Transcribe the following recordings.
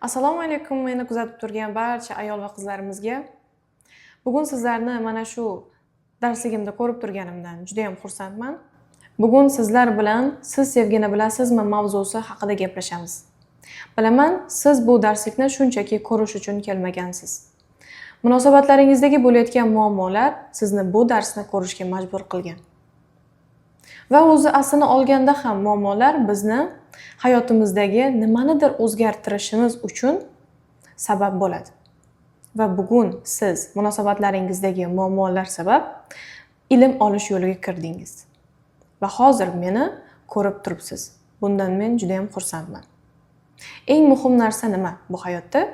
Assalomu alaykum, meni kuzatib turgan barcha ayol va qizlarimizga. Bugun sizlarni mana shu darsligimda ko'rib turganimdan juda ham xursandman. Bugun sizlar bilan siz sevgini bilasizmi mavzusi haqida gaplashamiz. Bilaman, siz bu darslikni shunchaki ko'rish uchun kelmagansiz. Munosabatlaringizdagi bo'layotgan muammolar sizni bu darsni ko'rishga majbur qilgan. Va o'zi aslini olganda ham muammolar bizni hayotimizdagi nimanidir o'zgartirishimiz uchun sabab bo'ladi. Va bugun siz munosabatlaringizdagi muammolar sabab ilm olish yo'liga kirdingiz. Va hozir meni ko'rib turibsiz. Bundan men juda ham xursandman. Eng muhim narsa nima bu hayotda?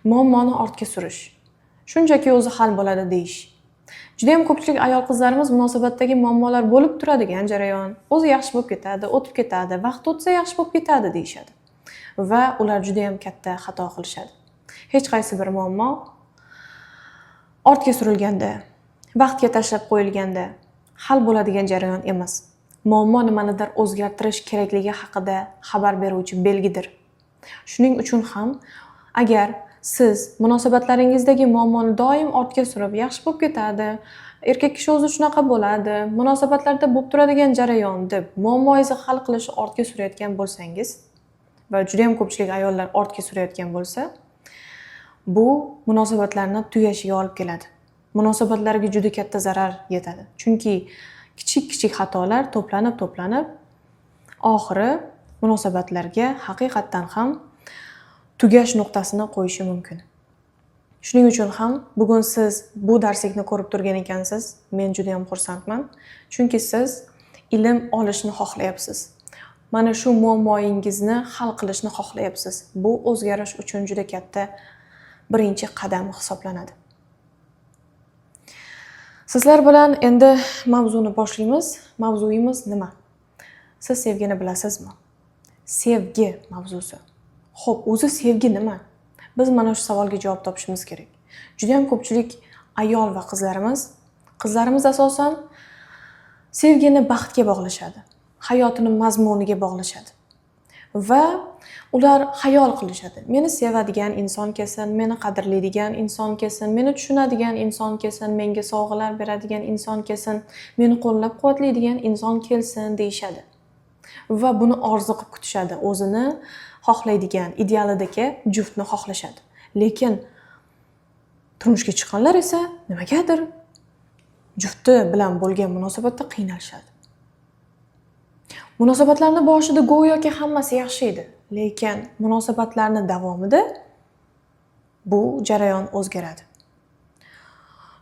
Muammoni ortga surish. Shunchaki o'zi hal bo'ladi deyish. Juda ham ko'pchilik ayol qizlarimiz munosabatdagi muammolar bo'lib turadigan jarayon, o'zi yaxshi bo'lib ketadi, o'tib ketadi, vaqt o'tsa yaxshi bo'lib ketadi deyshadi. Va ular juda ham katta xato qilishadi. Hech qaysi bir muammo ortga surilganda, vaqtga tashlab qo'yilganda hal bo'ladigan jarayon emas. Muammo nimanidir o'zgartirish kerakligi haqida xabar beruvchi belgidir. Shuning uchun ham agar siz munosabatlaringizdagi muammoni doim ortga surib, yaxshi bo'lib ketadi, erkak kishi o'zi shunaqa bo'ladi, munosabatlarda bo'lib turadigan jarayon deb muammoingizni hal qilishni ortga surayotgan bo'lsangiz va juda ham ko'pchilik ayollar ortga surayotgan bo'lsa, bu munosabatlarni tugashiga olib keladi. Munosabatlarga juda katta zarar yetadi. Chunki kichik xatolar to'planib oxiri munosabatlarga haqiqatdan ham tugash nuqtasini qo'yishi mumkin. Shuning uchun ham bugun siz bu darslikni ko'rib turgan ekansiz. Men juda ham xursandman. Chunki siz ilm olishni xohlayapsiz. Mana shu muammoingizni hal qilishni xohlayapsiz. Bu o'zgarish uchun juda katta birinchi qadam hisoblanadi. Sizlar bilan endi mavzuni boshlaymiz. Mavzuyimiz nima? Siz sevgini bilasizmi? Sevgi mavzusi. Xo'p, o'zi sevgi nima? Biz mana shu savolga javob topishimiz kerak. Juda ham ko'pchilik ayol va qizlarimiz asosan sevgini baxtga bog'lashadi, hayotini mazmuniga bog'lashadi. Va ular xayol qilishadi. Meni sevadigan inson kelsin, meni qadrlaydigan inson kelsin, meni tushunadigan inson kelsin, menga sovg'alar beradigan inson kelsin, meni qo'llab-quvvatlaydigan inson kelsin deyshadi. Va buni orzu qilib kutishadi. O'zini xohlaydigan, idealidagi juftni xohlashadi. Lekin turmushga chiqqanlar esa nimagadir jufti bilan bo'lgan munosabatda qiynalishadi. Munosabatlarning boshida go'yoki hammasi yaxshi edi, lekin munosabatlarning davomida bu jarayon o'zgaradi.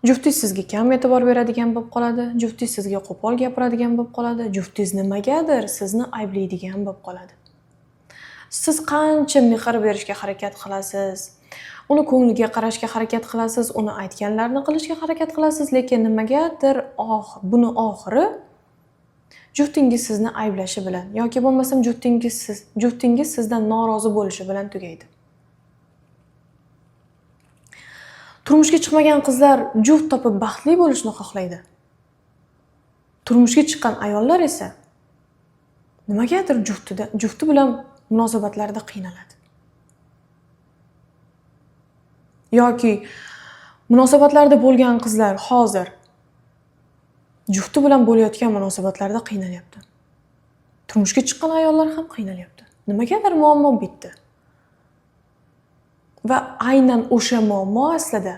Juftingiz sizga kam e'tibor beradigan bo'lib qoladi, juftingiz sizga qo'pol gapiradigan bo'lib qoladi, juftingiz nimagadir sizni ayblaydigan bo'lib qoladi. Siz qancha mehr berishga harakat qilasiz, uni ko'ngliga qarashga harakat qilasiz, uni aytganlarini qilishga harakat qilasiz, lekin nimagadir buni oxiri juftingiz sizni ayblashi bilan yoki bo'lmasam juftingiz sizdan norozi bo'lishi bilan tugaydi. Turmushga chiqmagan qizlar juft topib baxtli bo'lishni xohlaydi. Turmushga chiqqan ayollar esa nimagadir jufti bilan munosabatlarda qiynaladi. Yoki munosabatlarda bo'lgan qizlar hozir jufti bilan bo'layotgan munosabatlarda qiynalyapti. Turmushga chiqqan ayollar ham qiynalyapti. Nimagadir muammo bitdi. Va aynan o'sha muammo aslida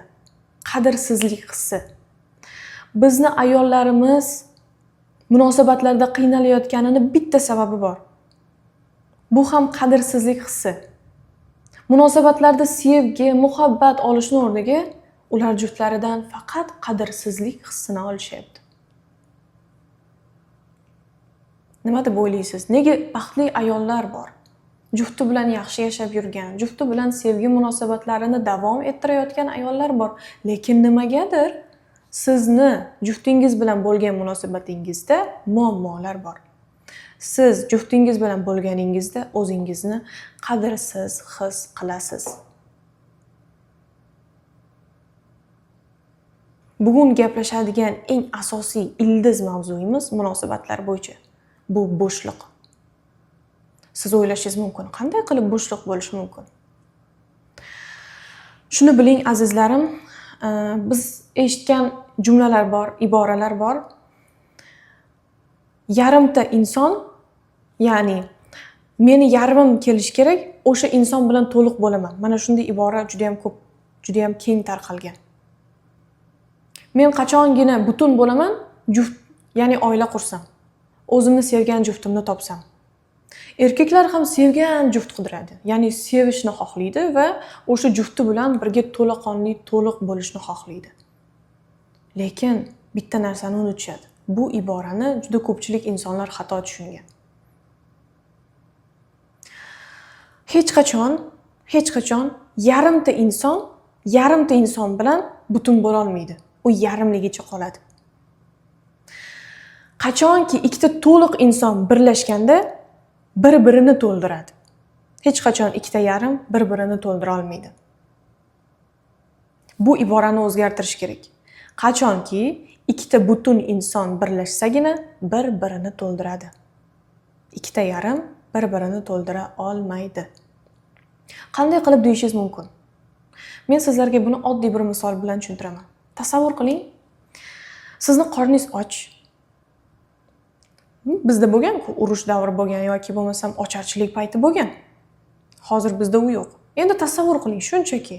qadrsizlik hissi. Bizni ayollarimiz munosabatlarda qiynalayotganini bitta sababi bor. Bu ham qadrsizlik hissi. Munosabatlarda sevgi, muhabbat olishni o'rniga ular juftlaridan faqat qadrsizlik hissini olishyapti. Nima deb o'ylaysiz? Nega baxtli ayollar bor? Jufti bilan yaxshi yashab yurgan, jufti bilan sevgi munosabatlarini davom ettirayotgan ayollar bor. Lekin nimagadir sizni juftingiz bilan bo'lgan munosabatingizda muammolar bor. Siz juftingiz bilan bo'lganingizda o'zingizni qadrsiz his qilasiz. Bugun gaplashadigan eng asosiy ildiz mavzuyimiz munosabatlar bo'yicha. Bu bo'shliq. Siz o'ylashingiz mumkin, qanday qilib bo'shliq bo'lishi mumkin? Shuni biling azizlarim, biz eshitgan jumlalar bor, iboralar bor. Yarimta inson, ya'ni meni yarmim kelish kerak, o'sha inson bilan to'liq bo'laman. Mana shunday ibora juda ham ko'p, juda ham keng tarqalgan. Men qachongina butun bo'laman, juft, ya'ni oila qursam, o'zimni sevgan juftimni topsam. Erkaklar ham sevgan juft qidiradi, ya'ni sevishni xohlaydi va o'sha jufti bilan birga to'laqonli, to'liq bo'lishni xohlaydi. Lekin bitta narsani unutishadi. Bu iborani juda ko'pchilik insonlar xato tushungan. Hech qachon yarimta inson bilan butun bo'la olmaydi. U yarimligicha qoladi. Qachonki ikkita to'liq inson birlashganda bir-birini to'ldiradi. Hech qachon ikkita yarim bir-birini to'ldira olmaydi. Bu iborani o'zgartirish kerak. Qachonki ikkita butun inson birlashsagina bir-birini to'ldiradi. Ikkita yarim bir-birini to'ldira olmaydi. Qanday qilib deyishingiz mumkin? Men sizlarga buni oddiy bir misol bilan tushuntiraman. Tasavvur qiling, sizni qorningiz och. Bizda bo'lgan-ku, urush davri bo'lgan yoki bo'lmasam ocharchilik payti bo'lgan. Hozir bizda u yo'q. Endi tasavvur qiling, shunchaki.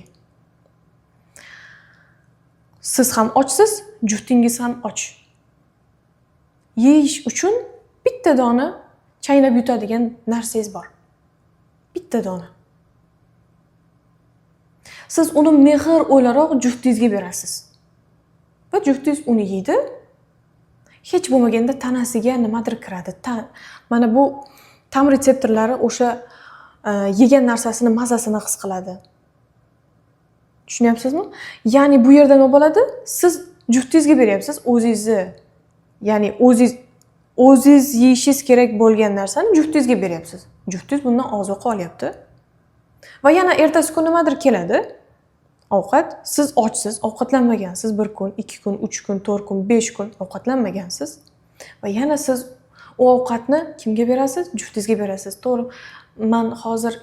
Siz ham ochsiz, juftingiz ham och. Yeyish uchun bitta dona chaynab yutadigan narsangiz bor. Bitta dona. Siz uni mehr o'laroq juftingizga berasiz. Va juftingiz uni yeydi. Hech bo'lmaganda tanasiga nimadir kiradi. Mana bu ta'm retseptorlari o'sha yegan narsasini mazasini his qiladi. Tushunyapsizmi? Ya'ni bu yerda nima bo'ladi? Siz juftingizga beryapsiz, o'zingizni, ya'ni o'zingiz yeyishingiz kerak bo'lgan narsani juftingizga beryapsiz. Juftingiz bundan ozuqa olyapti. Va yana ertasi kun nimadir keladi. Ovqat, siz ochsiz, ovqatlanmagansiz, 1 kun, 2 kun, 3 kun, 4 kun, 5 kun ovqatlanmagansiz. Va yana siz u ovqatni kimga berasiz? Juftingizga berasiz. To'g'ri, men hozir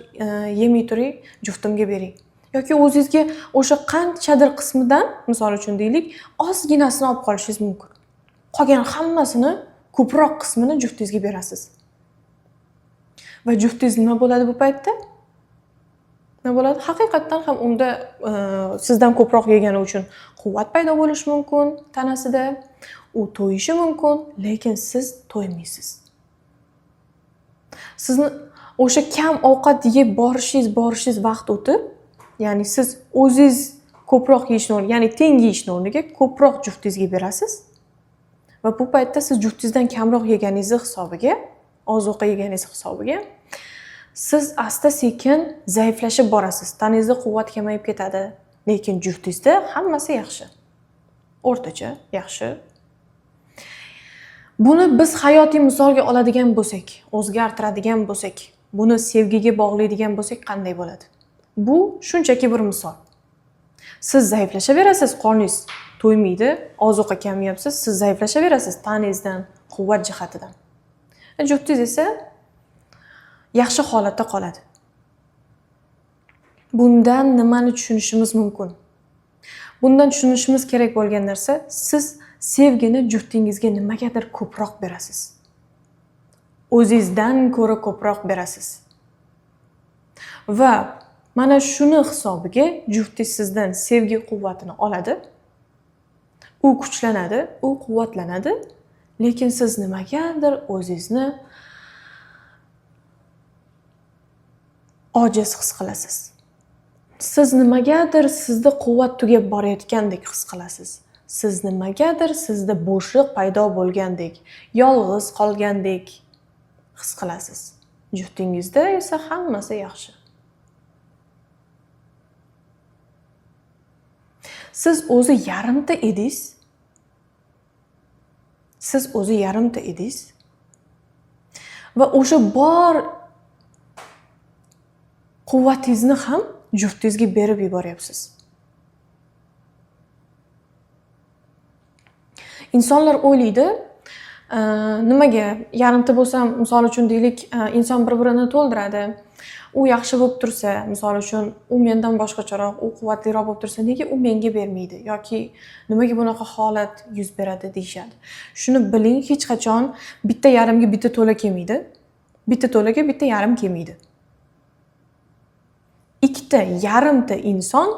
yemay turay, juftimga bering. Yoki o'zingizga o'sha qanchadir qismidan, misol uchun deylik, ozginasini olib qolishingiz mumkin. Qolgan hammasini, ko'proq qismini juftingizga berasiz. Va juftingiz nima bo'ladi bu paytda? Nima bo'ladi? Haqiqatan ham unda sizdan ko'proq yegani uchun quvvat paydo bo'lishi mumkin tanasida, u to'yishi mumkin, lekin siz to'ymaysiz. Sizni o'sha kam ovqat yeb borishingiz vaqt o'tib, ya'ni siz o'zingiz ko'proq yeyishni o'rniga, ya'ni teng yeyishni o'rniga ko'proq juftingizga berasiz. Va bu paytda siz juftingizdan kamroq yeganingiz hisobiga, ozuqa yeganingiz hisobiga siz asta-sekin zaiflashib borasiz. Tanangizda quvvat kamayib ketadi, lekin juftingizda hammasi yaxshi. O'rtacha yaxshi. Buni biz hayotiy misolga oladigan bo'lsak, o'zgartiradigan bo'lsak, buni sevgiga bog'laydigan bo'lsak qanday bo'ladi? Bu shunchaki bir misol. Siz zaiflashaverasiz, qorningiz to'ymaydi, ozuqa kamayapsiz, siz zaiflashaverasiz tanangizdan, quvvat jihatidan. Juftingiz esa yaxshi holatda qoladi. Bundan nimani tushunishimiz mumkin? Bundan tushunishimiz kerak bo'lgan narsa, siz sevgini juftingizga nimagadir ko'proq berasiz. O'zingizdan ko'ra ko'proq berasiz. Va mana shuni hisobiga juftingiz sizdan sevgi quvvatini oladi. U kuchlanadi, u quvvatlanadi, lekin siz nimagadir o'zingizni ojiz his qilasiz. Siz nimagadir sizda quvvat tugab borayotgandek his qilasiz. Siz nimagadir sizda bo'shliq paydo bo'lgandek, yolg'iz qolgandek his qilasiz. Juftingizda esa hammasi yaxshi. Siz o'zi yarimta edingiz. Va o'sha bor quvvatingizni ham juftingizga berib yuboryapsiz. Insonlar o'ylaydi, nimaga yarimta bo'lsam, misol uchun deylik, inson bir-birini to'ldiradi. u yaxshi bo'lib tursa, misol uchun u mendan boshqacharoq, u quvvatliroq bo'lib tursa, nega u menga bermaydi yoki nimaga bunaqa holat yuz beradi deyshadi. Shuni biling, hech qachon bitta yarimga bitta to'la kelmaydi. Bitta to'laga bitta yarim kelmaydi. Ikkita yarimta inson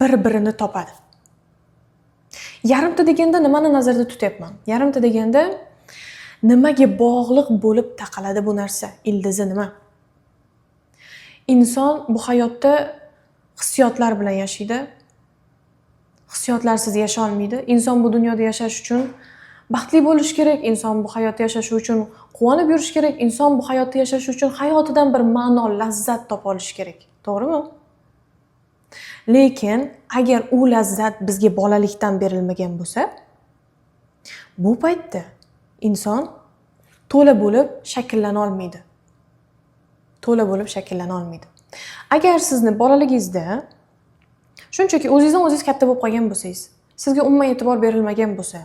bir-birini topadi. Yarimta deganda nimani nazarda tutyapman? Yarimta deganda nimaga bog'liq bo'lib taqaladi bu narsa? Ildizi nima? Inson bu hayotda hissiyotlar bilan yashaydi. Hissiyotlarsiz yasha olmaydi. Inson bu dunyoda yashash uchun baxtli bo'lish kerak. Inson bu hayotda yashash uchun quvonib yurish kerak. Inson bu hayotda yashash uchun hayotidan bir ma'no, lazzat topa olish kerak. To'g'rimi? Lekin agar u lazzat bizga bolalikdan berilmagan bo'lsa, bu paytda inson to'la bo'lib shakllana olmaydi. To'la bo'lib shakllana olmaydi. Agar sizni bolaligingizda shunchaki o'zingizdan o'zingiz katta bo'lib qolgan bo'lsangiz, sizga umuman e'tibor berilmagan bo'lsa,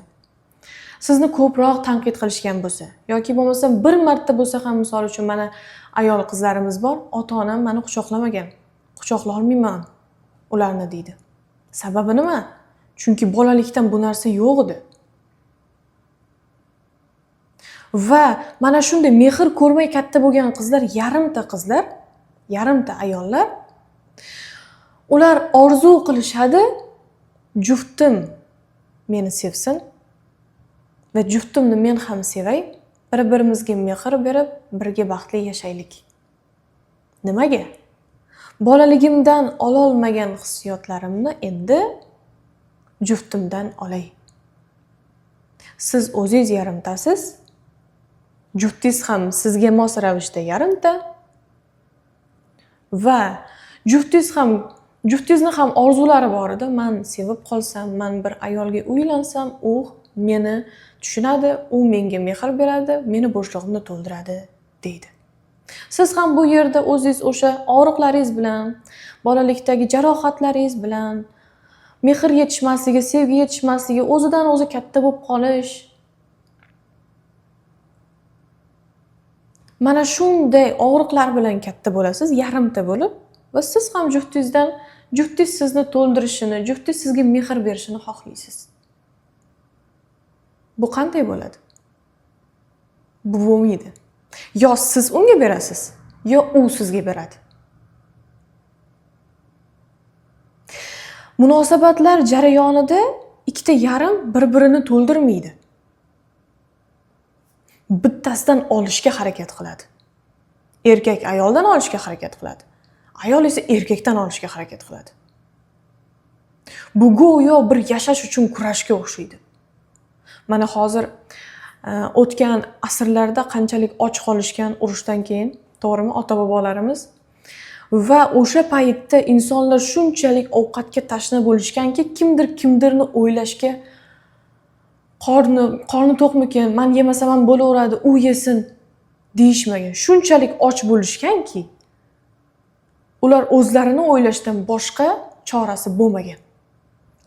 sizni ko'proq tanqid qilishgan bo'lsa, yoki bo'lmasa bir marta bo'lsa ham, misol uchun mana ayol qizlarimiz bor, ota-onam meni quchoqlamagan, quchoqla olmayman ularni deydi. Sababi nima? Chunki bolalikdan bu narsa yo'q edi. Va mana shunday mehr ko'rmay katta bo'lgan qizlar, yarimta ayollar, ular orzu qilishadi, juftim meni sevsin va juftimni men ham sevay, bir-birimizga mehr berib, birga baxtli yashaylik. Nimaga? Bolaligimdan ololmagan hissiyotlarimni endi juftimdan olay. Siz o'zingiz yarimtasiz, juftingiz ham sizga mos ravishda yarimta va juftingizni ham orzulari bor edi. Men sevib qolsam, men bir ayolga uylansam, u meni tushunadi, u menga mehr beradi, meni bo'shlig'imni to'ldiradi deydi. Siz ham bu yerda o'zingiz o'sha og'riqlaringiz bilan, bolalikdagi jarohatlaringiz bilan, mehr yetishmasligi, sevgi yetishmasligi, o'zidan o'zi katta bo'lib qolish. Mana shunday og'riqlar bilan katta bo'lasiz, yarimta bo'lib, va siz ham juftingiz sizni to'ldirishini, juftingiz sizga mehr berishini xohlaysiz. Bu qanday bo'ladi? Bu bo'lmaydi. Yo siz unga berasiz, yo u sizga beradi. Munosabatlar jarayonida ikkita yarim bir-birini to'ldirmaydi. Bittasidan olishga harakat qiladi. Erkak ayoldan olishga harakat qiladi. Ayol esa erkakdan olishga harakat qiladi. Bu go'yo bir yashash uchun kurashga o'xshaydi. Mana hozir o'tgan asrlarda qanchalik och qolishgan urushdan keyin, to'g'rimi, ota-bobolarimiz, va o'sha paytda insonlar shunchalik ovqatga tashna bo'lishganki, kimdirni o'ylashga qorni to'qmikin, men yemasam ham bo'laveradi, u yesin deyishmagan. Shunchalik och bo'lishganki, ular o'zlarini o'ylashdan boshqa chorasi bo'lmagan.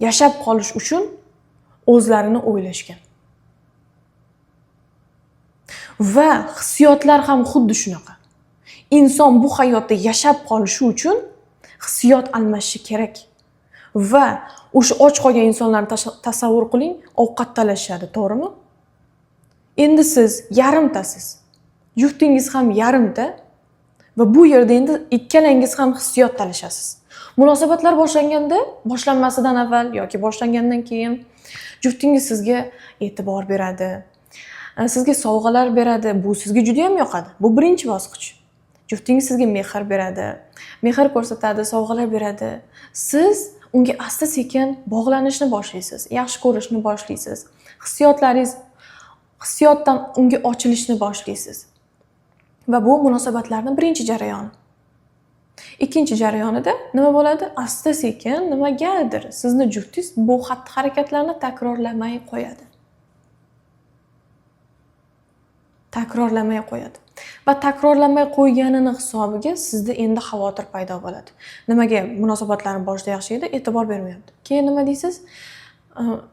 Yashab qolish uchun o'zlarini o'ylashgan. Va hissiyotlar ham xuddi shunaqa. Inson bu hayotda yashab qolishi uchun hissiyot almashishi kerak. Va o'sha och qolgan insonlarni tasavvur qiling, ovqat talashadi, to'g'rimi? Endi siz yarimtasiz. Juftingiz ham yarimta va bu yerda endi ikkalangiz ham hissiyot talashasiz. Munosabatlar boshlanmasidan avval yoki boshlangandan keyin juftingiz sizga e'tibor beradi. Sizga sovg'alar beradi. Bu sizga juda ham yoqadi. Bu birinchi bosqich. Juftingiz sizga mehr beradi. Mehr ko'rsatadi, sovg'alar beradi. Siz unga asta-sekin bog'lanishni boshlaysiz, yaxshi ko'rishni boshlaysiz. Hissiyotdan unga ochilishni boshlaysiz. Va bu munosabatlarning birinchi jarayoni. Ikkinchi jarayonida nima bo'ladi? Asta-sekin nimagadir sizni juftingiz bu xatti-harakatlarni takrorlamay qo'yadi. Va takrorlamay qo'yganini hisobiga sizda endi xavotir paydo bo'ladi. Nimaga munosabatlarning boshida yaxshi edi, e'tibor bermayapti. Keyin nima deysiz?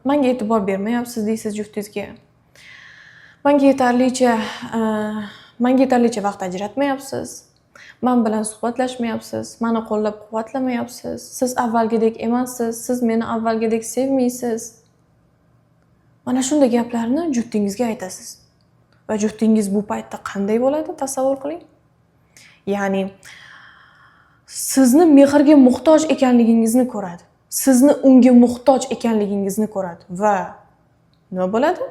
Menga e'tibor bermayapsiz deysiz juftingizga. Menga yetarlicha vaqt ajratmayapsiz. men bilan suhbatlashmayapsiz, meni qo'llab-quvvatlamayapsiz, siz avvalgidek emassiz, siz meni avvalgidek sevmaysiz. Mana shunday gaplarni juftingizga aytasiz. Va juftingiz bu paytda qanday bo'ladi? Tasavvur qiling. Ya'ni sizni mehrga muhtoj ekanligingizni ko'radi. Sizni unga muhtoj ekanligingizni ko'radi va nima bo'ladi?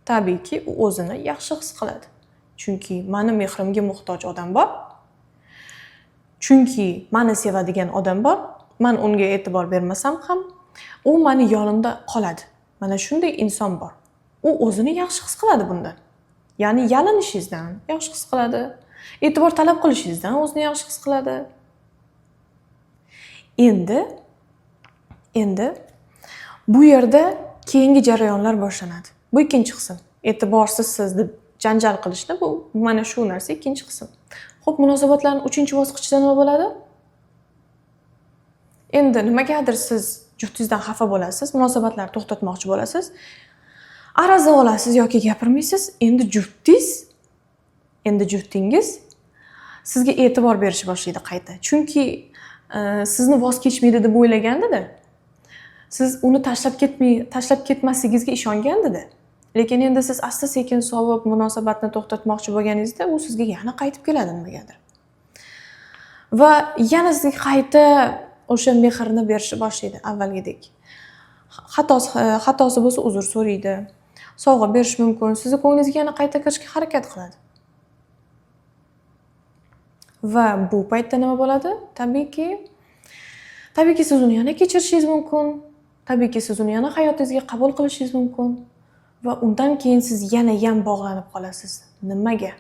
Tabiiyki, u o'zini yaxshi his qiladi. Chunki meni mehrimga muhtoj odam bor. Chunki meni sevadigan odam bor. Men unga e'tibor bermasam ham, u meni yonimda qoladi. Mana shunday inson bor. U o'zini yaxshi his qiladi bundan. Ya'ni yalinishingizdan yaxshi his qiladi. E'tibor talab qilishingizdan o'zini yaxshi his qiladi. Endi bu yerda keyingi jarayonlar boshlanadi. Bu ikkinchi qism. E'tiborsizsiz deb janjal qilishni bu mana shu narsa ikkinchi qism. Xo'p, munosabatlarning 3-bosqichida nima bo'ladi? Endi nimagadir siz juftingizdan xafa bo'lasiz, munosabatlarni to'xtatmoqchi bo'lasiz. Ariza olasiz yoki gapirmaysiz. Endi juftingiz sizga e'tibor berishni boshlaydi qayta. Chunki sizni voz kechmaydi deb o'ylagandida. Siz uni tashlab ketmasligingizga ishongandida. Lekin endi siz asta-sekin sovib munosabatni to'xtatmoqchi bo'lganingizda, u sizga yana qaytib keladi nimagadir. Va yana sizga qayta o'sha mehrni berishni boshlaydi avvalgidek. Xatosi bo'lsa uzr so'raydi. Sovg'a berish mumkin. Sizni ko'nglingizga yana qayta kirishga harakat qiladi. Va bu paytda nima bo'ladi? Tabiiyki siz uni yana kechirishingiz mumkin. Tabiiyki siz uni yana hayotingizga qabul qilishingiz mumkin. Va undan keyin siz yana ham bog'lanib qolasiz. Nimaga?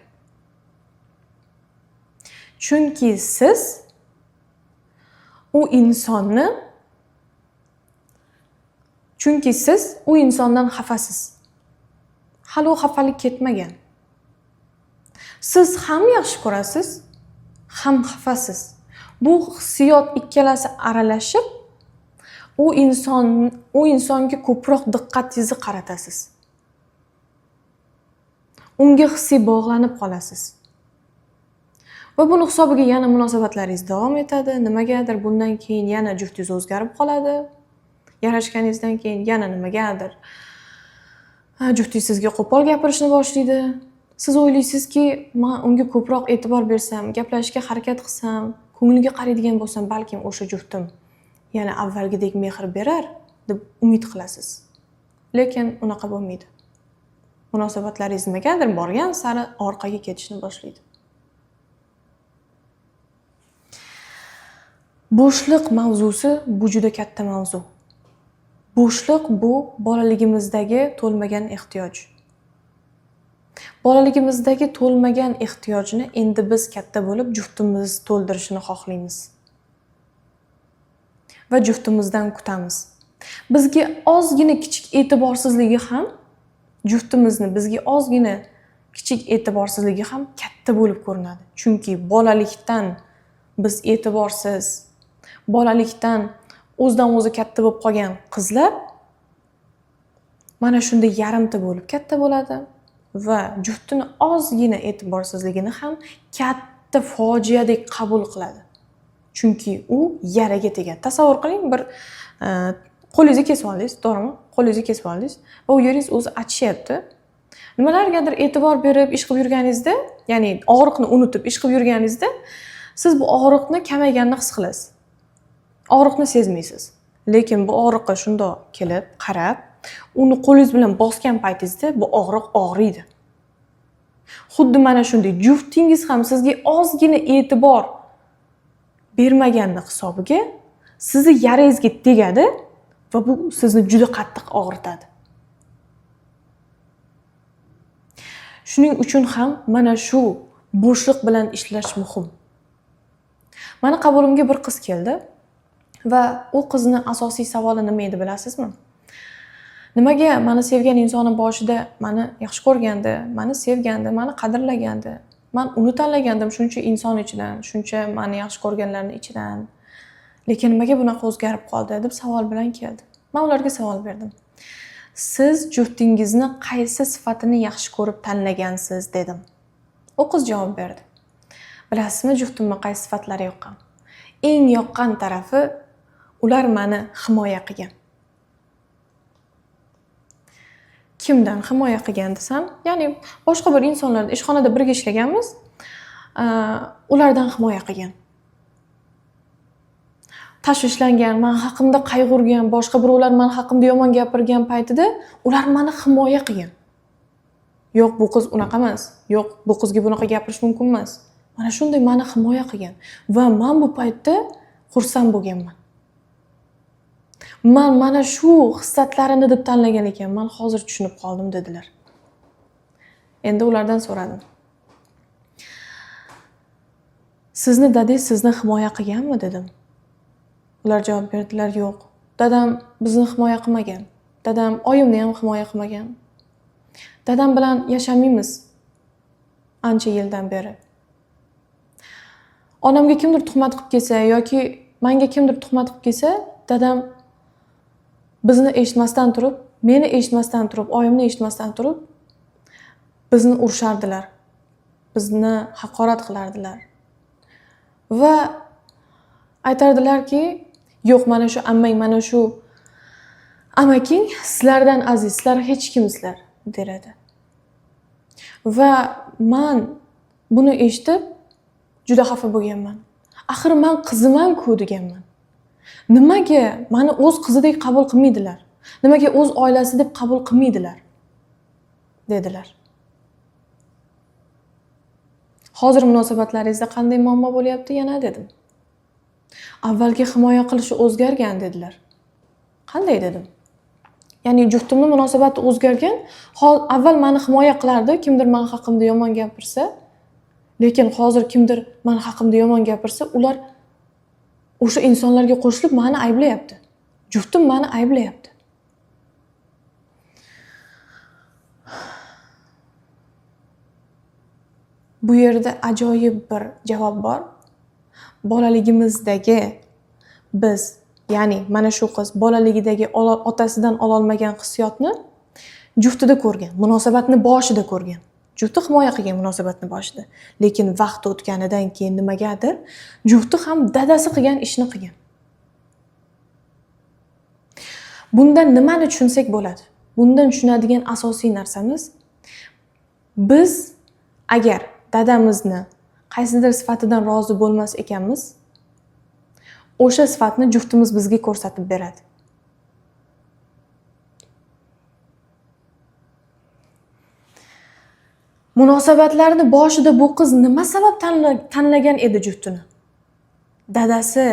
Chunki siz u insondan xafasiz. Hali u xafalik ketmagan. Siz ham yaxshi ko'rasiz, ham xafasiz. Bu hissiyot ikkalasi aralashib, u insonga ko'proq diqqatingizni qaratasiz. Unga hissiy bog'lanib qolasiz. Va buni hisobiga yana munosabatlaringiz davom etadi. Nimagadir bundan keyin yana juftingiz o'zgarib qoladi. Yarashganingizdan keyin yana nimagadir juftingiz sizga qo'pol gapirishni boshlaydi. Siz o'ylaysizki, men unga ko'proq e'tibor bersam, gaplashishga harakat qilsam, ko'ngliga qaraydigan bo'lsam, balkim o'sha juftim yana avvalgidek mehr berar deb umid qilasiz. Lekin unaqa bo'lmaydi. Munosabatlaringiz nimagadir borgan sari orqaga ketishni boshlaydi. Bo'shliq mavzusi bu juda katta mavzu. Bo'shliq bu bolaligimizdagi to'lmagan ehtiyoj. Bolaligimizdagi to'lmagan ehtiyojni endi biz katta bo'lib juftimiz to'ldirishini xohlaymiz. Va juftimizdan kutamiz. Bizga ozgina kichik e'tiborsizligi ham juftimizni bizga ozgina kichik e'tiborsizligi ham katta bo'lib ko'rinadi. Chunki bolalikdan biz e'tiborsiz, bolalikdan o'zidan o'zi katta bo'lib qolgan qizlar mana shunday yarimta bo'lib katta bo'ladi va juftini ozgina e'tiborsizligini ham katta fojiadek qabul qiladi. Chunki u yaraga tegadi. Tasavvur qiling, bir qo'lingizni kesib oldingiz, to'g'rimi? Qo'lingizni kesib oldingiz va u yeringiz o'zi achishyapti. Nimalargadir e'tibor berib ish qilib yurganingizda, ya'ni og'riqni unutib ish qilib yurganingizda, siz bu og'riqni kamayganini his qilasiz. Og'riqni sezmaysiz. Lekin bu og'riqqa shundoq kelib, qarab, uni qo'lingiz bilan bosgan paytingizda bu og'riq og'riydi. Xuddi mana shunday juftingiz ham sizga ozgina e'tibor bermaganning hisobiga sizni yarangizga tegadi va bu sizni juda qattiq og'ritadi. Shuning uchun ham mana shu bo'shliq bilan ishlash muhim. Meni qabulimga bir qiz keldi va u qizni asosiy savoli nima edi bilasizmi? Nimaga meni sevgan insonim boshida meni yaxshi ko'rgandi, meni sevgandi, meni qadrlagandi. Men uni tanlagandim shuncha inson ichidan, shuncha meni yaxshi ko'rganlarning ichidan. Lekin nimaga bunaqa o'zgarib qoldi deb savol bilan keldi. Men ularga savol berdim. Siz juftingizni qaysi sifatini yaxshi ko'rib tanlagansiz dedim. U qiz javob berdi. Bilasizmi, juftimga qaysi sifatlari yoqqan? Eng yoqqan tarafi, ular meni himoya qilgan. Kimdan himoya qilgan desam, ya'ni boshqa bir insonlar ishxonada birga ishlaganmiz, ulardan himoya qilgan. Tashvishlangan, men haqimda qayg'urgan, boshqa birovlar men haqimda yomon gapirgan paytida ular meni himoya qilgan. Yo'q, bu qiz unaqa emas. Yo'q, bu qizga bunaqa gapirish mumkin emas. Mana shunday meni himoya qilgan va men bu paytda xursand bo'lganman. Men mana shu xislatlarini deb tanlagan ekanman, hozir tushunib qoldim dedilar. Endi ulardan so'radim. Sizni dadangiz sizni himoya qilganmi dedim. Ular javob berdilar, yo'q. Dadam bizni himoya qilmagan. Dadam oyimni ham himoya qilmagan. Dadam bilan yashamaymiz ancha yildan beri. Onamga kimdir tuhmat qilib kelsa yoki menga kimdir tuhmat qilib kelsa, dadam bizni eshitmasdan turib, meni eshitmasdan turib, oyimni eshitmasdan turib bizni urishardilar. Bizni haqorat qilardilar. Va aytardilarki, yo'q, mana shu ammang, mana shu amaking sizlardan aziz, sizlar hech kimsizlar deradi. Va men buni eshitib juda xafa bo'lganman. Axir men qiziman-ku deganman. Nimaga meni o'z qizidek qabul qilmaydilar? Nimaga o'z oilasi deb qabul qilmaydilar? dedilar. Hozir munosabatlaringizda qanday muammo bo'lyapti yana dedim. Avvalgi himoya qilishi o'zgargan dedilar. Qanday dedim? Ya'ni juftimning munosabati o'zgargan. Avval meni himoya qilardi, kimdir men haqimda yomon gapirsa, lekin hozir kimdir men haqimda yomon gapirsa, ular o'sha insonlarga qo'shilib meni ayblayapti. Juftim meni ayblayapti. Bu yerda ajoyib bir javob bor. Bolaligimizdagi biz, ya'ni mana shu qiz bolaligidagi otasidan ololmagan hissiyotni juftida ko'rgan, munosabatni boshida ko'rgan. Jufti himoya qilgan munosabatni boshida. Lekin vaqt o'tganidan keyin nimagadir jufti ham dadasi qilgan ishni qilgan. Bundan nimani tushunsak bo'ladi? Bundan tushunadigan asosiy narsamiz, biz agar dadamizni qaysidir sifatidan rozi bo'lmas ekanmiz, o'sha sifatni juftimiz bizga ko'rsatib beradi. Munosabatlarni boshida bu qiz nima sabab tanlagan edi juftini? Dadasi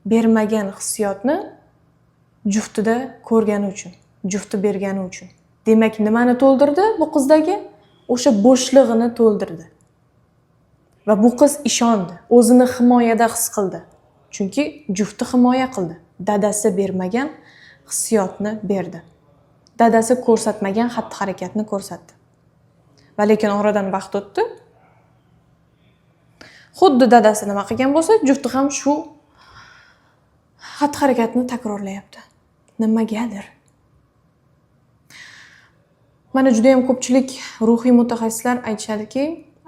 bermagan hissiyotni juftida ko'rgani uchun, jufti bergani uchun. Demak, nimani to'ldirdi bu qizdagi? O'sha bo'shlig'ini to'ldirdi. Va bu qiz ishondi, o'zini himoyada his qildi. Chunki jufti himoya qildi. Dadasi bermagan hissiyotni berdi. Dadasi ko'rsatmagan xatti-harakatni ko'rsatdi. Va lekin oradan vaqt o'tdi. Xuddi dadasi nima qilgan bo'lsa, jufti ham shu xatti-harakatni takrorlayapti. Nimagadir. Mana juda ham ko'pchilik ruhiy mutaxassislar aytishadiki,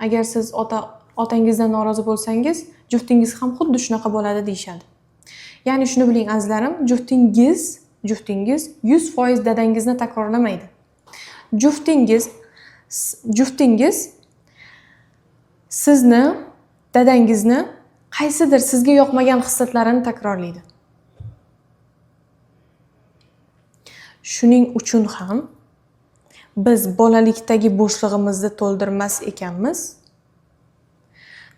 agar siz otangizdan norozi bo'lsangiz, juftingiz ham xuddi shunaqa bo'ladi deyshadi. Ya'ni shuni biling azizlarim, juftingiz 100% dadangizni takrorlamaydi. Juftingiz sizni, dadangizni qaysidir sizga yoqmagan xislatlarini takrorlaydi. Shuning uchun ham biz bolalikdagi bo'shlig'imizni to'ldirmas ekanmiz.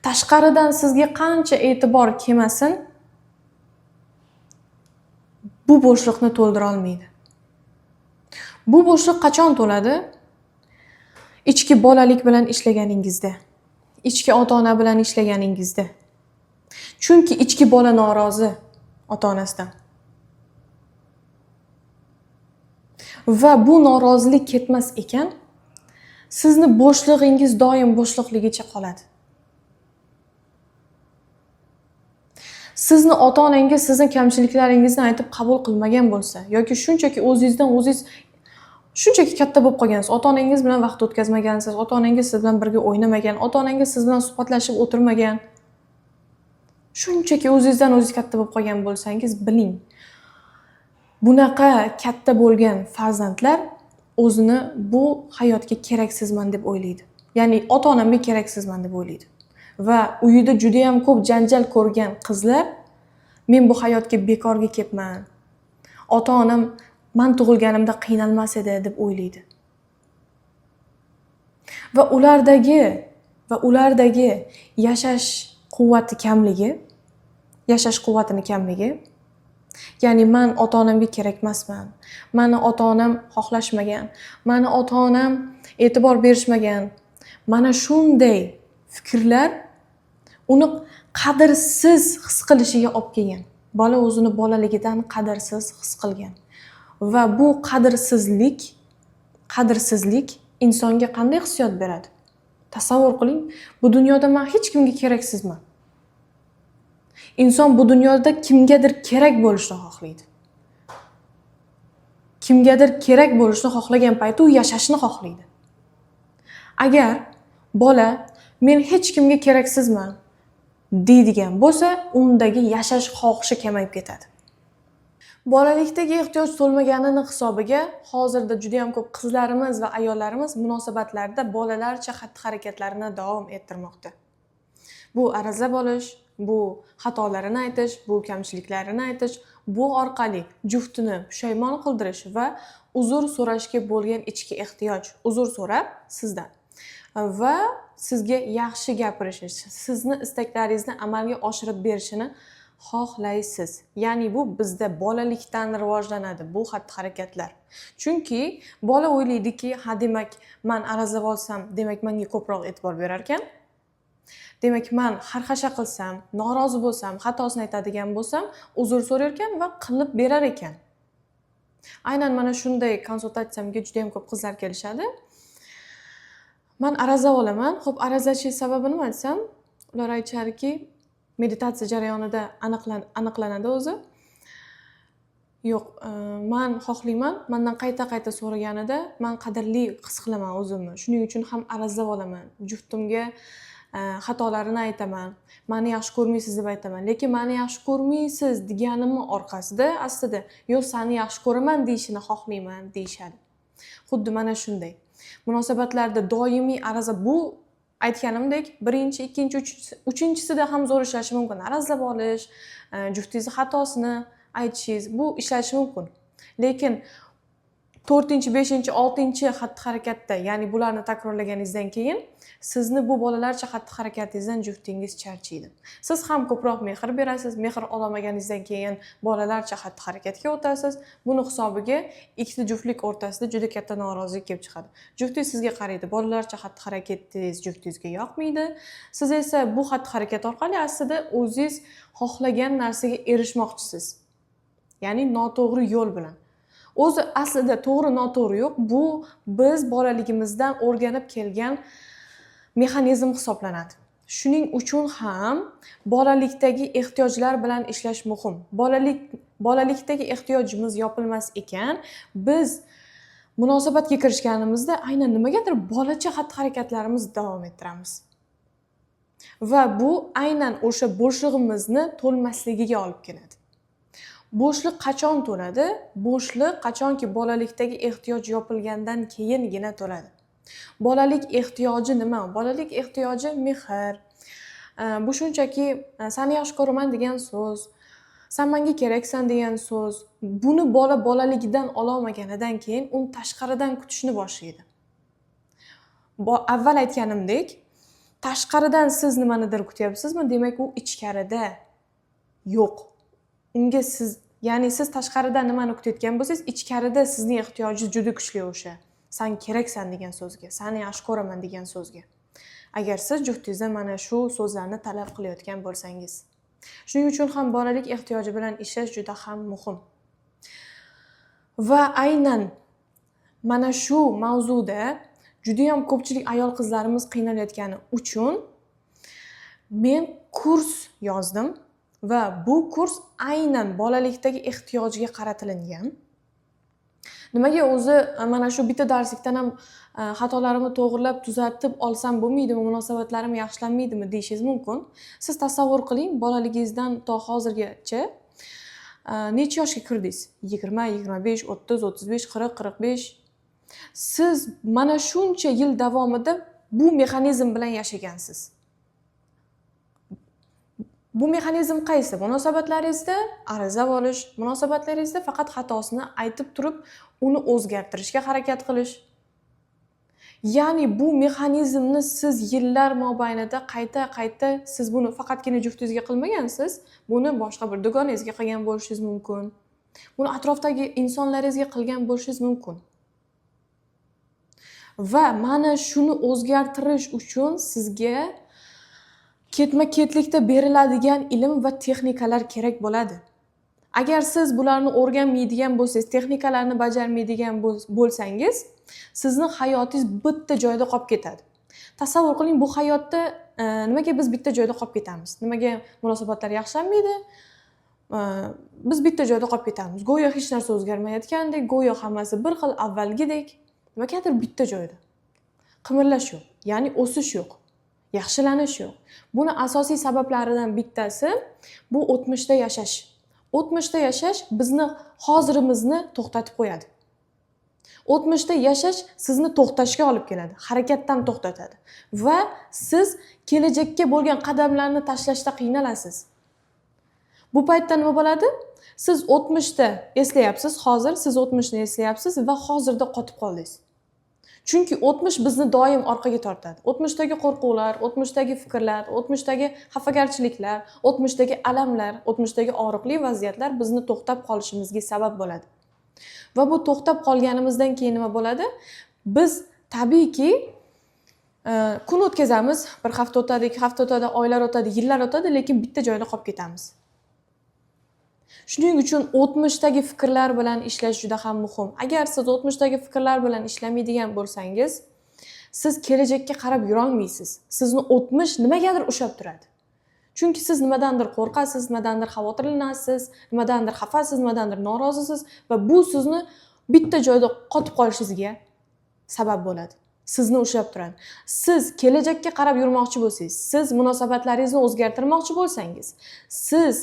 Tashqaridan sizga qancha e'tibor kelmasin, bu bo'shliqni to'ldira olmaydi. Bu bo'shliq qachon to'ladi? Ichki bolalik bilan ishlaganingizda, ichki ota-ona bilan ishlaganingizda. Chunki ichki bola norozi ota-onasidan. Va bu norozilik ketmas ekan, sizni bo'shlig'ingiz doim bo'shliqligicha qoladi. Sizni ota-onangiz sizni kamchiliklaringizni aytib qabul qilmagan bo'lsa yoki shunchaki o'zingizdan o'zingiz shunchaki katta bo'lib qolgansiz, ota-onangiz bilan vaqt o'tkazmagansiz, ota-onangiz siz bilan birga o'ynamagan, ota-onangiz siz bilan suhbatlashib o'tirmagan. Shunchaki o'zingizdan o'zingiz katta bo'lib qolgan bo'lsangiz, biling, bunaqa katta bo'lgan farzandlar o'zini bu hayotga keraksizman deb o'ylaydi. Ya'ni ota-onamga keraksizman deb o'ylaydi. Va uyida juda ham ko'p janjal ko'rgan qizlar men bu hayotga bekorga kelibman. Ota-onam men tug'ilganimda qiynalmas edi deb o'ylaydi. Va ulardagi yashash quvvatini kamligi, ya'ni men ota-onamga kerak emasman. Meni ota-onam xohlashmagan, meni ota-onam e'tibor berishmagan. Mana shunday fikrlar uni qadrsiz his qilishiga olib kelgan. Bola o'zini bolaligidan qadrsiz his qilgan. Va bu qadrsizlik insonga qanday hissiyot beradi? Tasavvur qiling, bu dunyoda men hech kimga keraksizman. Inson bu dunyoda kimgadir kerak bo'lishni xohlaydi. Kimgadir kerak bo'lishni xohlagan payti u yashashni xohlaydi. Agar bola men hech kimga keraksizman deydigan bo'lsa, undagi yashash xohishi kamayib ketadi. Bolalikdagi ehtiyoj to'lmaganini hisobiga hozirda juda ham ko'p qizlarimiz va ayollarimiz munosabatlarda bolalarcha xatti-harakatlarini davom ettirmoqda. Bu ariza bo'lish, bu xatolarini aytish, bu kamchiliklarini aytish, bu orqali juftini pushaymon qildirish va uzr so'rashga bo'lgan ichki ehtiyoj, uzr so'rab sizdan va sizga yaxshi gapirishi, sizni istaklaringizni amalga oshirib berishini xohlaysiz. Ya'ni bu bizda bolalikdan rivojlanadi bu xatti-harakatlar. Chunki bola o'ylaydiki, ha demak, men arazlab olsam, demak menga ko'proq e'tibor berar ekan. Demak, men xarxasha qilsam, norozi bo'lsam, xatosini aytadigan bo'lsam, uzr so'rar ekan va qilib berar ekan. Aynan mana shunday konsultatsiyamga juda ham ko'p qizlar kelishadi. Men arazlab olaman. Xo'p, arazlashish sababi nima desam, ular aytisharki, meditatsiya jarayonida aniqlanadi o'zi. Yo'q, men xohlayman, mendan qayta-qayta so'raganida men qadrli his qilaman o'zimni. Shuning uchun ham arazlab olaman. Juftimga xatolarini aytaman. Meni yaxshi ko'rmaysiz deb aytaman. Lekin meni yaxshi ko'rmaysiz deganimni orqasida aslida yo'q, seni yaxshi ko'raman deyishini xohlayman deyshadi. Xuddi mana shunday. Munosabatlarda doimiy ariza, bu aytganimdek, birinchi, ikkinchi, uchinchisida ham zo'r ishlashi mumkin. Arazlab olish, juftingizni xatosini aytishingiz, bu ishlashi mumkin. Lekin 4-chi, 5-chi, 6-chi xatti-harakatda, ya'ni bularni takrorlaganingizdan keyin sizni bu bolalarcha xatti-harakatingizdan juftingiz charchaydi. Siz ham ko'proq mehr berasiz, mehr olmaganingizdan keyin bolalarcha xatti-harakatga o'tasiz. Buni hisobiga ikkita juftlik o'rtasida juda katta norozilik kelib chiqadi. Juftingiz sizga qaraydi, bolalarcha xatti-harakatingiz juftingizga yoqmaydi. Siz esa bu xatti-harakat orqali aslida o'zingiz xohlagan narsaga erishmoqchisiz. Ya'ni noto'g'ri yo'l bilan. O'zi aslida to'g'ri-noto'g'ri yo'q, bu biz bolaligimizdan o'rganib kelgan mexanizm hisoblanadi. Shuning uchun ham bolalikdagi ehtiyojlar bilan ishlash muhim. Bolalikdagi ehtiyojimiz yopilmas ekan, biz munosabatga kirishganimizda aynan nimagadir bolacha xatti-harakatlarimiz davom ettiramiz. Va bu aynan o'sha bo'shlig'imizni to'lmasligiga olib keladi. Bo'shliq qachon to'ladi? Bo'shliq qachonki bolalikdagi ehtiyoj yopilgandan keyingina to'ladi. Bolalik ehtiyoji nima? Bolalik ehtiyoji mehr. Bu shunchaki seni yaxshi ko'raman degan so'z, sen menga keraksan degan so'z. Buni bola bolaligidan ololmaganidan keyin uni tashqaridan kutishni boshlaydi. Avval aytganimdek, tashqaridan siz nimanidir kutyapsizmi? Demak, u ichkarida yo'q. Unga ya'ni siz tashqaridan nimani kutayotgan bo'lsangiz, ichkarida sizning ehtiyoji juda kuchli o'sha. Sen keraksan degan so'zga, seni yaxshi ko'raman degan so'zga. Agar siz juftingizdan mana shu so'zlarni talab qilayotgan bo'lsangiz. Shuning uchun ham bolalik ehtiyoji bilan ishlash juda ham muhim. Va aynan mana shu mavzuda juda ham ko'pchilik ayol qizlarimiz qiynalayotgani uchun men kurs yozdim. Va bu kurs aynan bolalikdagi ehtiyojga qaratilingan. Nimaga o'zi mana shu bitta darslikdan ham xatolarimni to'g'rilab, tuzatib olsam bo'lmaydimi, munosabatlarim yaxshilanmaydimi deyishingiz mumkin. Siz tasavvur qiling, bolaligingizdan to hozirgacha necha yoshga kirdingiz? 20, 25, 30, 35, 40, 45. Siz mana shuncha yil davomida bu mexanizm bilan yashagansiz. Bu mexanizm qaysi? Munosabatlaringizda ariza olish, munosabatlaringizda faqat xatosini aytib turib, uni o'zgartirishga harakat qilish. Ya'ni bu mexanizmni siz yillar mobaynida qayta siz buni faqatgina juftingizga qilmagansiz, buni boshqa bir dugonangizga qilgan bo'lishingiz mumkin. Buni atrofdagi insonlaringizga qilgan bo'lishingiz mumkin. Va mana shuni o'zgartirish uchun sizga ketma-ketlikda beriladigan ilm va texnikalar kerak bo'ladi. Agar siz bularni o'rganmaydigan bo'lsangiz, texnikalarni bajarmaydigan bo'lsangiz, sizni hayotingiz bitta joyda qolib ketadi. Tasavvur qiling, bu hayotda nimaga biz bitta joyda qolib ketamiz? Nimaga munosabatlar yaxshilanmaydi? Biz bitta joyda qolib ketamiz. Go'yo hech narsa o'zgarmayotgandek, go'yo hammasi bir xil avvalgidek. Nimagadir bitta joyda. Qimirlash yo'q, ya'ni o'sish yo'q. Yaxshilanish yo'q. Buni asosiy sabablaridan bittasi bu o'tmishda yashash. O'tmishda yashash bizni hozirimizni to'xtatib qo'yadi. O'tmishda yashash sizni to'xtashga olib keladi, harakatdan to'xtatadi va siz kelajakka bo'lgan qadamlarni tashlashda qiynalasiz. Bu paytda nima bo'ladi? Siz o'tmishda eslayapsiz, hozir siz o'tmishni eslayapsiz va hozirda qotib qoldingiz. Chunki o'tmish bizni doim orqaga tortadi. O'tmishdagi qo'rquvlar, o'tmishdagi fikrlar, o'tmishdagi xafagarchiliklar, o'tmishdagi alamlar, o'tmishdagi og'riqli vaziyatlar bizni to'xtab qolishimizga sabab bo'ladi. Va bu to'xtab qolganimizdan keyin nima bo'ladi? Biz tabiiyki kun o'tkazamiz, bir hafta o'tadi, 2 hafta o'tadi, oylar o'tadi, yillar o'tadi, lekin bitta joyda qolib ketamiz. Shuning uchun o'tmishdagi fikrlar bilan ishlash juda ham muhim. Agar siz o'tmishdagi fikrlar bilan ishlamaydigan bo'lsangiz, siz kelajakka qarab yura olmaysiz. Sizni o'tmish nimagadir ushlab turadi. Chunki siz nimadandir qo'rqasiz, nimadandir xavotirlanasiz, nimadandir xafasiz, nimadandir norozisiz va bu sizni bitta joyda qotib qolishingizga sabab bo'ladi. Sizni ushlab turadi. Siz kelajakka qarab yurmoqchi bo'lsangiz, siz munosabatlaringizni o'zgartirmoqchi bo'lsangiz, siz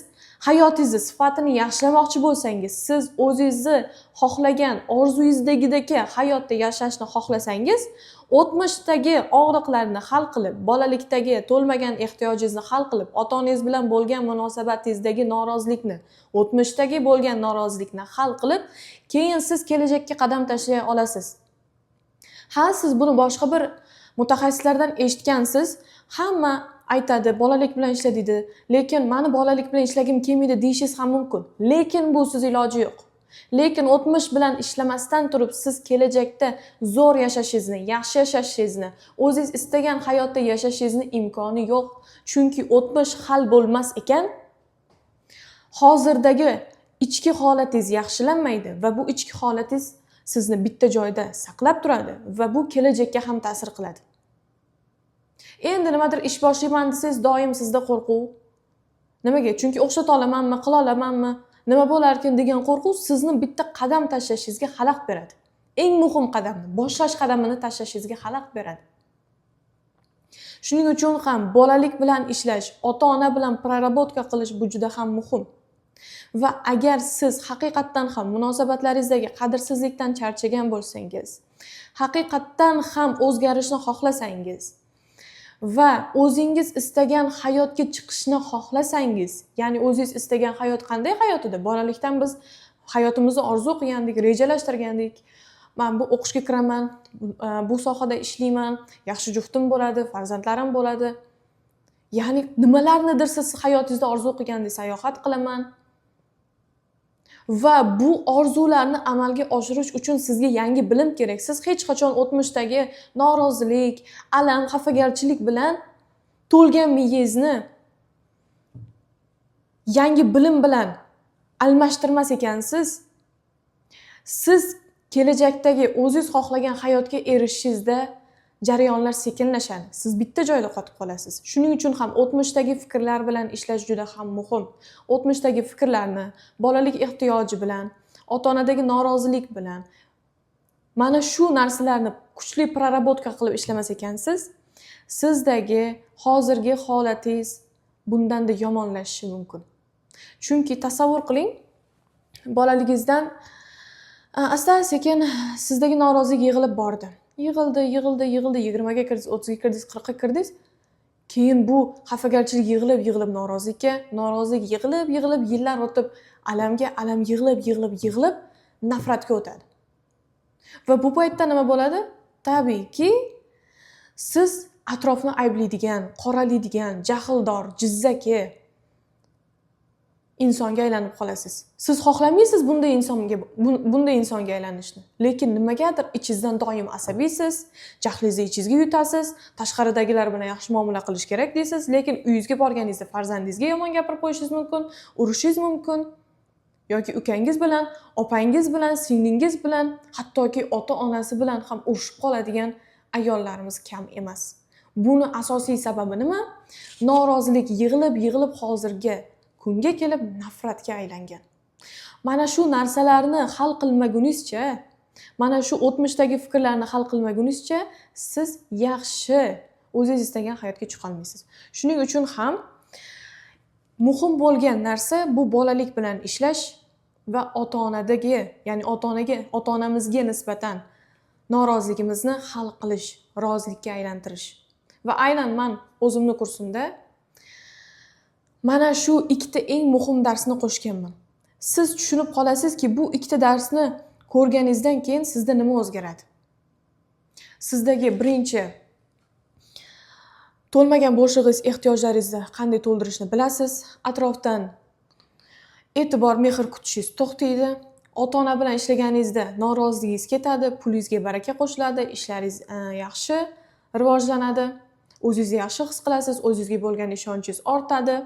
hayotingizni sifatini yaxshilamoqchi bo'lsangiz, siz o'zingizni xohlagan orzuyingizdagidek hayotda yashashni xohlasangiz, o'tmishdagi og'riqlarni hal qilib, bolalikdagi to'lmagan ehtiyojingizni hal qilib, ota-onangiz bilan bo'lgan munosabatingizdagi norozilikni, o'tmishdagi bo'lgan norozilikni hal qilib, keyin siz kelajakka qadam tashlay olasiz. Ha, siz buni boshqa bir mutaxassislardan eshitgansiz, hamma aytadi, bolalik bilan ishla deydi, lekin meni bolalik bilan ishlagim kelmaydi deyishingiz ham mumkin. Lekin bu siz iloji yo'q. Lekin o'tmish bilan ishlamasdan turib siz kelajakda zo'r yashashingizni, yaxshi yashashingizni, o'zingiz istagan hayotda yashashingizni imkoni yo'q. Chunki o'tmish hal bo'lmas ekan, hozirdagi ichki holatingiz yaxshilanmaydi va bu ichki holatingiz sizni bitta joyda saqlab turadi va bu kelajakka ham ta'sir qiladi. Endi nimadir ish boshlayman desangiz, doim sizda qo'rquv. Nimaga? Chunki o'xshata olamanmi, qila olamanmi, nima bo'larkin degan qo'rquv sizni bitta qadam tashlashingizga xalaqit beradi. Eng muhim qadamni, boshlash qadamini tashlashingizga xalaqit beradi. Shuning uchun ham bolalik bilan ishlash, ota-ona bilan prarabotka qilish bu juda ham muhim. Va agar siz haqiqatdan ham munosabatlaringizdagi qadrsizlikdan charchagan bo'lsangiz, haqiqatdan ham o'zgarishni xohlasangiz va o'zingiz istagan hayotga chiqishni xohlasangiz, ya'ni o'zingiz istagan hayot qanday hayot edi? Bolalikdan biz hayotimizni orzu qilgandik, rejalashtirgandik. Men bu o'qishga kiraman, bu sohada ishlayman, yaxshi juftim bo'ladi, farzandlarim bo'ladi. Ya'ni nimalarnidir siz hayotingizda orzu qilgandek, sayohat qilaman. Va bu orzularni amalga oshirish uchun sizga yangi bilim kerak. Siz hech qachon o'tmishdagi norozilik, alam, xafagarchilik bilan to'lgan miyangizni yangi bilim bilan almashtirmas ekansiz. Siz kelajakdagi o'zingiz xohlagan hayotga erishishingizda jarayonlar sekinlashadi. Siz bitta joyda qotib qolasiz. Shuning uchun ham o'tmishdagi fikrlar bilan ishlash juda ham muhim. O'tmishdagi fikrlarni bolalik ehtiyoji bilan, ota-onadagi norozilik bilan, mana shu narsalarni kuchli prarabotka qilib ishlamas ekansiz, sizdagi hozirgi holatingiz bundanda yomonlashishi mumkin. Chunki tasavvur qiling, bolaligingizdan asta-sekin sizdagi norozilik yig'ilib bordi. Yig'ildi, 20 ga kirdingiz, 30 ga kirdingiz, 40 ga kirdingiz. Keyin bu xafagarchilik yig'ilib norozilik yig'ilib yillar o'tib alam yig'ilib nafratga o'tadi. Va bu paytda nima bo'ladi? Tabiiyki, siz atrofni ayblaydigan, qoralaydigan, jahldor, jizzaki insonga aylanib qolasiz. Siz xohlamaysiz bunday insonga aylanishni. Lekin nimagadir ichingizdan doim asabiysiz, jahlingizni ichingizga yutasiz, tashqaridagilar bilan yaxshi muomala qilish kerak deysiz, lekin uyingizga borganingizda farzandingizga yomon gapirib qo'yishingiz mumkin, urishingiz mumkin. Yoki ukangiz bilan, opangiz bilan, singlingiz bilan, hattoki ota-onasi bilan ham urushib qoladigan ayollarimiz kam emas. Buni asosiy sababi nima? Norozilik yig'ilib hozirgi kunga kelib nafratga aylangan. Mana shu narsalarni hal qilmagunizcha, mana shu o'tmishdagi fikrlarni hal qilmagunizcha siz yaxshi o'zingiz istagan hayotga chiqa olmaysiz. Shuning uchun ham muhim bo'lgan narsa bu bolalik bilan ishlash va ota-onadagi, ya'ni ota-onamizga nisbatan noroziligimizni hal qilish, rozilikka aylantirish. Va aynan men o'zimni kursimda mana shu ikkita eng muhim darsni qo'shganman. Siz tushunib qolasizki, bu ikkita darsni ko'rganingizdan keyin sizda nima o'zgaradi? Sizdagi birinchi to'lmagan bo'shlig'ingiz, ehtiyojlaringizni qanday to'ldirishni bilasiz. Atrofdan e'tibor, mehr kutishingiz to'xtaydi. Ota-ona bilan ishlaganingizda noroziligingiz ketadi, pulingizga baraka qo'shiladi, ishlaringiz yaxshi rivojlanadi. O'zingizni yaxshi his qilasiz, o'zingizga bo'lgan ishonchingiz ortadi.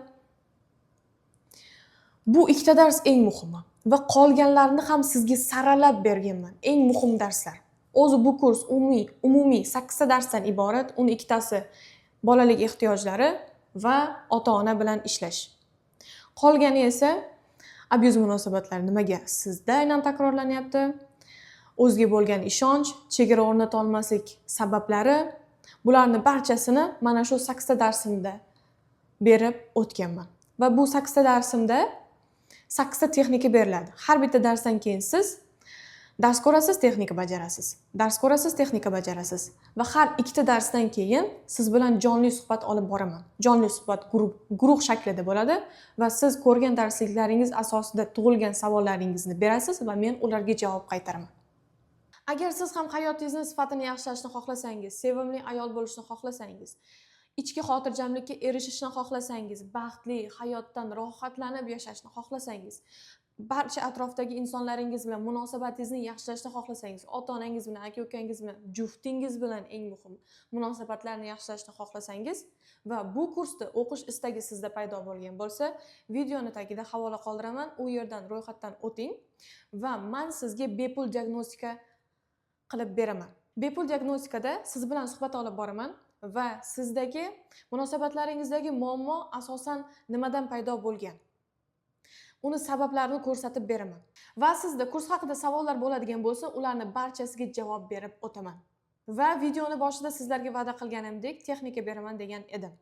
Bu ikkita dars eng muhimi va qolganlarini ham sizga saralab berganman. Eng muhim darslar. O'zi bu kurs umumiy 8 ta darsdan iborat. Uni ikkitasi bolalik ehtiyojlari va ota-ona bilan ishlash. Qolgani esa abyuz munosabatlari nimaga sizda aynan takrorlanyapti? O'zga bo'lgan ishonch, chegara o'rnata olmaslik sabablari, bularni barchasini mana shu 8 ta darsimda berib o'tganman. Va bu 8 ta darsimda 8 ta texnika beriladi. Har bitta darsdan keyin siz dars ko'rasiz, texnika bajarasiz. Dars ko'rasiz, texnika bajarasiz. Va har ikkita darsdan keyin siz bilan jonli suhbat olib boraman. Jonli suhbat guruh shaklida bo'ladi va siz ko'rgan darsliklaringiz asosida tug'ilgan savollaringizni berasiz va men ularga javob qaytaraman. Agar siz ham hayotingizni sifatini yaxshilashni xohlasangiz, sevimli ayol bo'lishni xohlasangiz, ichki xotirjamlikka erishishni xohlasangiz, baxtli hayotdan rohatlanib yashashni xohlasangiz, barcha atrofdagi insonlaringiz bilan munosabatingizni yaxshilashni xohlasangiz, ota-onangiz bilan, aka-ukangiz bilan, juftingiz bilan eng muhim munosabatlarni yaxshilashni xohlasangiz va bu kursda o'qish istagi sizda paydo bo'lgan bo'lsa, videoni tagida havola qoldiraman, u yerdan ro'yxatdan o'ting va men sizga bepul diagnostika qilib beraman. Bepul diagnostikada siz bilan suhbat olib boraman va sizdagi munosabatlaringizdagi muammo asosan nimadan paydo bo'lgan? Uni sabablarini ko'rsatib beraman. Va sizda kurs haqida savollar bo'ladigan bo'lsa, ularni barchasiga javob berib o'taman. Va videoni boshida sizlarga va'da qilganimdek texnika beraman degan edim.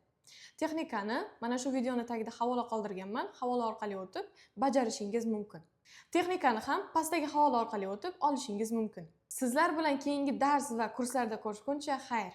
Texnikani mana shu videoni tagida havola qoldirganman. Havola orqali o'tib bajarishingiz mumkin. Texnikani ham pastdagi havola orqali o'tib olishingiz mumkin. Sizlar bilan keyingi dars va kurslarda ko'rishguncha xayr.